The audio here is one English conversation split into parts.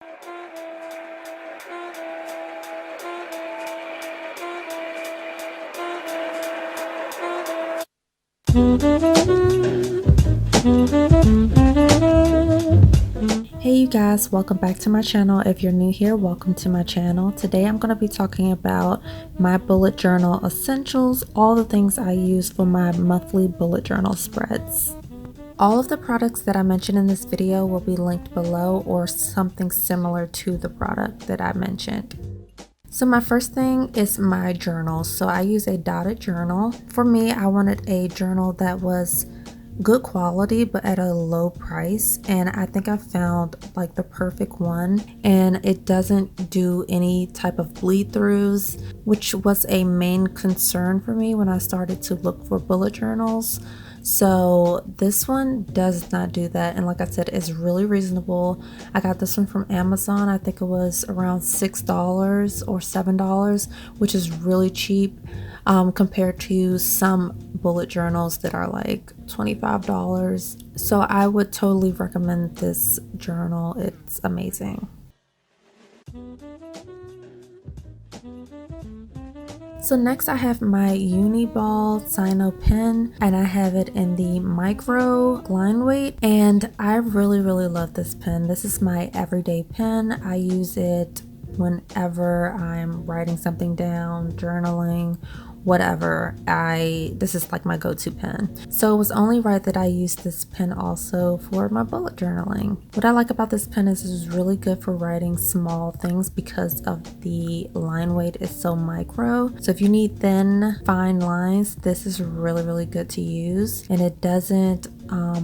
Hey you guys, welcome back to my channel. If you're new here, welcome to my channel. Today I'm going to be talking about my bullet journal essentials, all the things I use for my monthly bullet journal spreads. All of the products that I mentioned in this video will be linked below, or something similar to the product that I mentioned. So my first thing is my journal. So I use a dotted journal. For me, I wanted a journal that was good quality but at a low price, and I think I found like the perfect one, and it doesn't do any type of bleed throughs, which was a main concern for me when I started to look for bullet journals. So this one does not do that, and like I said, it's really reasonable. I got this one from Amazon. I think it was around $6 or $7, which is really cheap compared to some bullet journals that are like $25. So I would totally recommend this journal. It's amazing. So next I have my Uniball Sino pen, and I have it in the micro line weight, and I really love this pen. This is my everyday pen. I use it whenever I'm writing something down, journaling, whatever. This is like my go-to pen. So it was only right that I used this pen also for my bullet journaling. What I like about this pen is it's really good for writing small things because of the line weight is so micro. So if you need thin, fine lines, this is really good to use, and it doesn't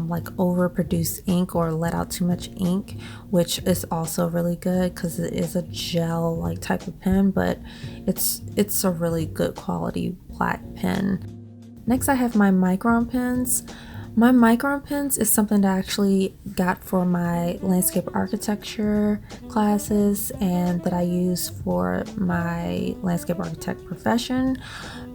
like overproduce ink or let out too much ink, which is also really good because it is a gel like type of pen, but it's a really good quality black pen. Next I have my micron pens. My micron pens is something that I actually got for my landscape architecture classes and that I use for my landscape architect profession,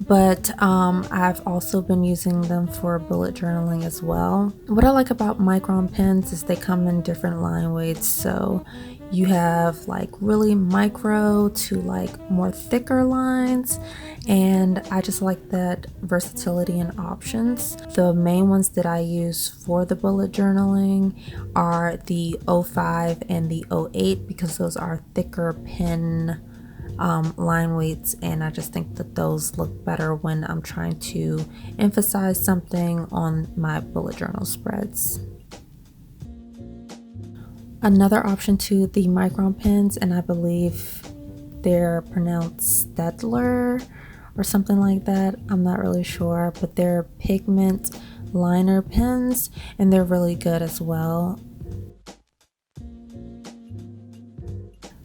but I've also been using them for bullet journaling as well. What I like about micron pens is they come in different line weights, so you have like really micro to like more thicker lines, and I just like that versatility and options. The main ones that I use for the bullet journaling are the 05 and the 08 because those are thicker pen line weights, and I just think that those look better when I'm trying to emphasize something on my bullet journal spreads. Another option to the micron pens, and I believe they're pronounced Staedtler or something like that, I'm not really sure, but they're pigment liner pens and they're really good as well.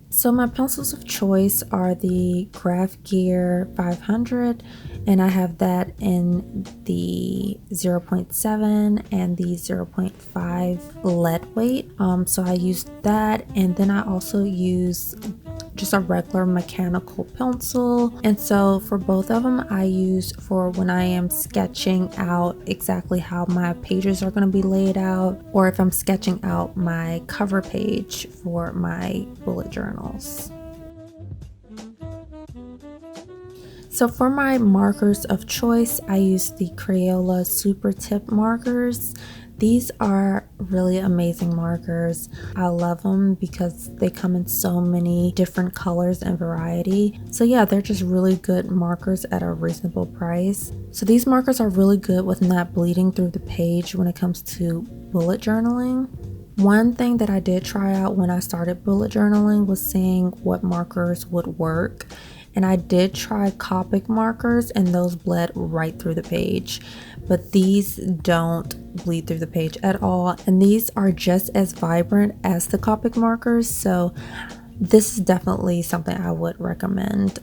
So my pencils of choice are the Graph Gear 500, and I have that in the 0.7 and the 0.5 lead weight. So I use that, and then I also use just a regular mechanical pencil. And so for both of them, I use for when I am sketching out exactly how my pages are going to be laid out, or if I'm sketching out my cover page for my bullet journals. So for my markers of choice, I use the Crayola Super Tip markers. These are really amazing markers. I love them because they come in so many different colors and variety. So yeah, they're just really good markers at a reasonable price. So these markers are really good with not bleeding through the page when it comes to bullet journaling. One thing that I did try out when I started bullet journaling was seeing what markers would work. And I did try Copic markers, and those bled right through the page, but these don't bleed through the page at all, and these are just as vibrant as the Copic markers, so this is definitely something I would recommend.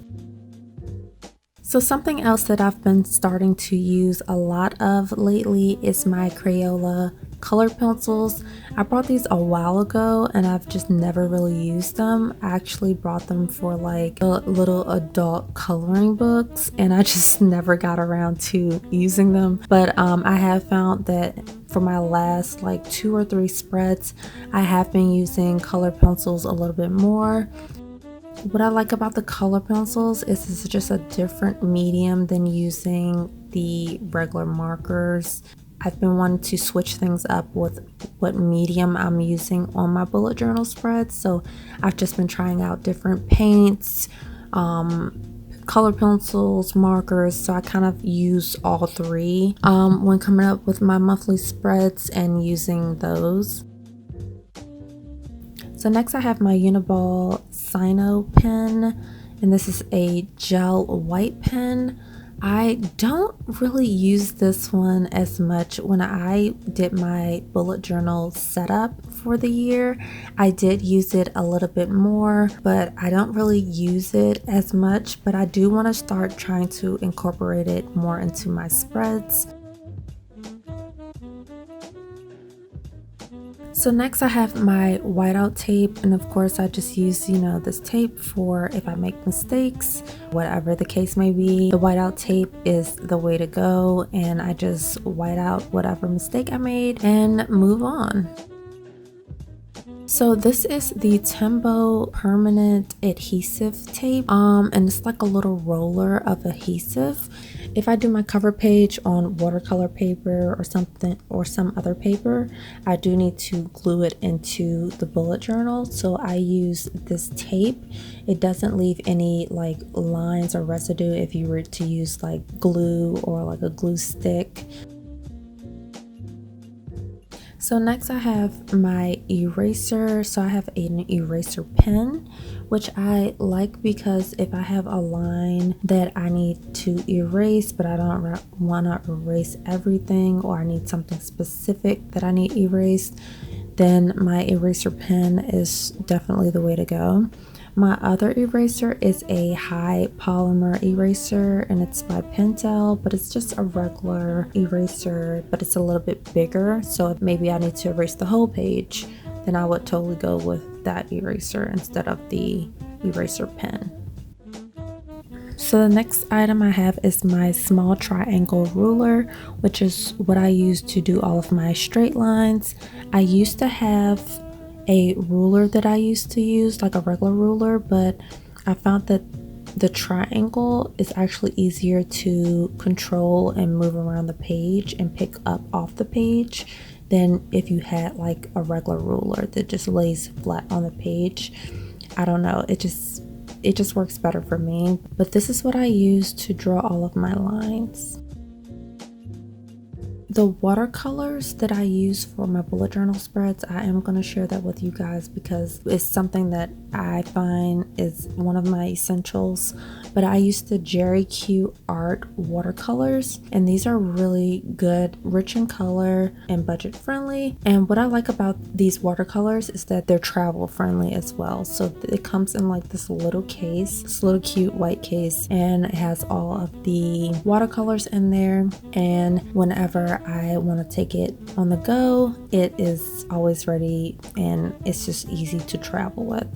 So something else that I've been starting to use a lot of lately is my Crayola color pencils. I bought these a while ago and I've just never really used them. I actually brought them for like little adult coloring books, and I just never got around to using them. But I have found that for my last like 2 or 3 spreads, I have been using color pencils a little bit more. What I like about the color pencils is it's just a different medium than using the regular markers. I've been wanting to switch things up with what medium I'm using on my bullet journal spreads, so I've just been trying out different paints, color pencils, markers, so I kind of use all 3 when coming up with my monthly spreads and using those. So next I have my Uniball Sino pen, and this is a gel white pen. I don't really use this one as much. When I did my bullet journal setup for the year, I did use it a little bit more, but I don't really use it as much, but I do want to start trying to incorporate it more into my spreads. So next I have my whiteout tape, and of course I just use, this tape for if I make mistakes, whatever the case may be. The whiteout tape is the way to go, and I just white out whatever mistake I made and move on. So this is the Tembo permanent adhesive tape, and it's like a little roller of adhesive. If I do my cover page on watercolor paper or something or some other paper, I do need to glue it into the bullet journal, so I use this tape. It doesn't leave any like lines or residue if you were to use like glue or like a glue stick. So next I have my eraser. So I have an eraser pen, which I like because if I have a line that I need to erase, but I don't want to erase everything, or I need something specific that I need erased, then my eraser pen is definitely the way to go. My other eraser is a high polymer eraser, and it's by Pentel, but it's just a regular eraser, but it's a little bit bigger. So if maybe I need to erase the whole page, then I would totally go with that eraser instead of the eraser pen. So the next item I have is my small triangle ruler, which is what I use to do all of my straight lines. I used to have a ruler that I used to use, like a regular ruler, but I found that the triangle is actually easier to control and move around the page and pick up off the page than if you had like a regular ruler that just lays flat on the page. I don't know, it just works better for me. But this is what I use to draw all of my lines. The watercolors that I use for my bullet journal spreads, I am going to share that with you guys because it's something that I find is one of my essentials. But I use the Jerry Q Art watercolors, and these are really good, rich in color and budget friendly. And what I like about these watercolors is that they're travel friendly as well. So it comes in like this little case, this little cute white case, and it has all of the watercolors in there. And whenever I want to take it on the go, it is always ready, and it's just easy to travel with.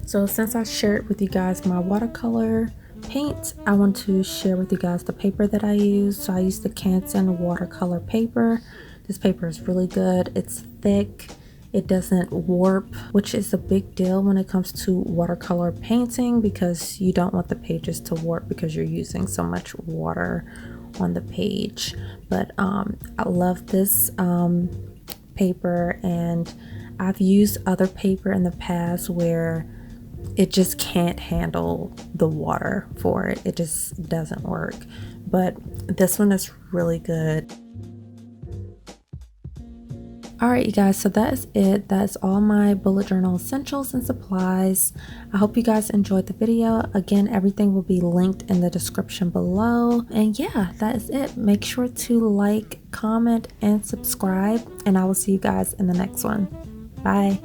So since I shared with you guys my watercolor paint, I want to share with you guys the paper that I use. So I use the Canson watercolor paper. This paper is really good. It's thick. It doesn't warp, which is a big deal when it comes to watercolor painting because you don't want the pages to warp because you're using so much water on the page. But I love this paper, and I've used other paper in the past where it just can't handle the water for it. It just doesn't work. But this one is really good. Alright you guys, so that is it. That's all my bullet journal essentials and supplies. I hope you guys enjoyed the video. Again, everything will be linked in the description below. And yeah, that is it. Make sure to like, comment, and subscribe. And I will see you guys in the next one. Bye.